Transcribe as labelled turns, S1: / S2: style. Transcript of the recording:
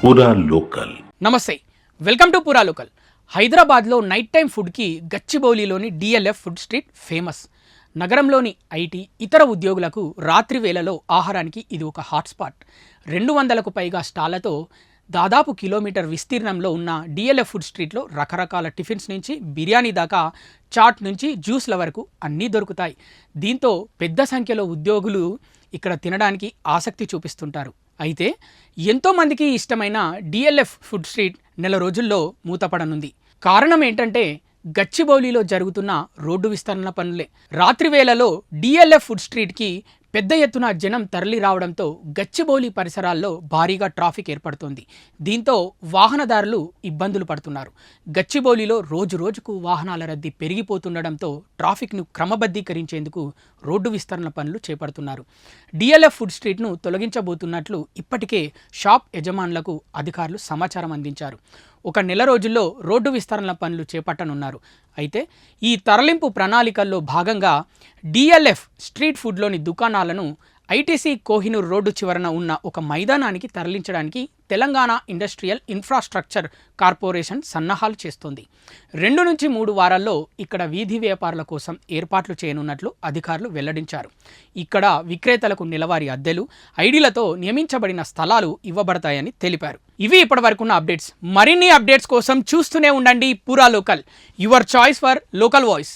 S1: పూరా లోకల్.
S2: నమస్తే, welcome to పూరా లోకల్. హైదరాబాద్లో నైట్ టైం ఫుడ్కి గచ్చిబౌలిలోని డిఎల్ఎఫ్ ఫుడ్ స్ట్రీట్ ఫేమస్. నగరంలోని ఐటీ ఇతర ఉద్యోగులకు రాత్రి వేళలో ఆహారానికి ఇది ఒక హాట్స్పాట్. 200కు పైగా స్టాళ్లతో దాదాపు కిలోమీటర్ విస్తీర్ణంలో ఉన్న డిఎల్ఎఫ్ ఫుడ్ స్ట్రీట్లో రకరకాల టిఫిన్స్ నుంచి బిర్యానీ దాకా, చాట్ నుంచి జ్యూస్ల వరకు అన్నీ దొరుకుతాయి. దీంతో పెద్ద సంఖ్యలో ఉద్యోగులు ఇక్కడ తినడానికి ఆసక్తి చూపిస్తుంటారు. అయితే ఎంతోమందికి ఇష్టమైన డిఎల్ఎఫ్ ఫుడ్ స్ట్రీట్ నెల రోజుల్లో మూతపడనుంది. కారణం ఏంటంటే గచ్చిబౌలిలో జరుగుతున్న రోడ్డు విస్తరణ పనులే. రాత్రి వేళలో డిఎల్ఎఫ్ ఫుడ్ స్ట్రీట్కి పెద్ద ఎత్తున జనం తరలి రావడంతో గచ్చిబౌలి పరిసరాల్లో భారీగా ట్రాఫిక్ ఏర్పడుతోంది. దీంతో వాహనదారులు ఇబ్బందులు పడుతున్నారు. గచ్చిబౌలిలో రోజు రోజుకు వాహనాల రద్దీ పెరిగిపోతుండడంతో ట్రాఫిక్ను క్రమబద్ధీకరించేందుకు రోడ్డు విస్తరణ పనులు చేపడుతున్నారు. డిఎల్ఎఫ్ ఫుడ్ స్ట్రీట్ను తొలగించబోతున్నట్లు ఇప్పటికే షాప్ యజమానులకు అధికారులు సమాచారం అందించారు. ఒక నెల రోజుల్లో రోడ్డు విస్తరణ పనులు చేపట్టనున్నారు. అయితే ఈ తరలింపు ప్రణాళికల్లో భాగంగా డిఎల్ఎఫ్ స్ట్రీట్ ఫుడ్లోని దుకాణాలను ఐటీసీ కోహినూర్ రోడ్డు చివరన ఉన్న ఒక మైదానానికి తరలించడానికి తెలంగాణ ఇండస్ట్రియల్ ఇన్ఫ్రాస్ట్రక్చర్ కార్పొరేషన్ సన్నాహాలు చేస్తోంది. 2 నుంచి 3 వారాల్లో ఇక్కడ వీధి వ్యాపారుల కోసం ఏర్పాట్లు చేయనున్నట్లు అధికారులు వెల్లడించారు. ఇక్కడ విక్రేతలకు నెలవారీ అద్దెలు, ఐడీలతో నియమించబడిన స్థలాలు ఇవ్వబడతాయని తెలిపారు. ఇవి ఇప్పటివరకున్న అప్డేట్స్. మరిన్ని అప్డేట్స్ కోసం చూస్తూనే ఉండండి పూరా local, your choice for local voice.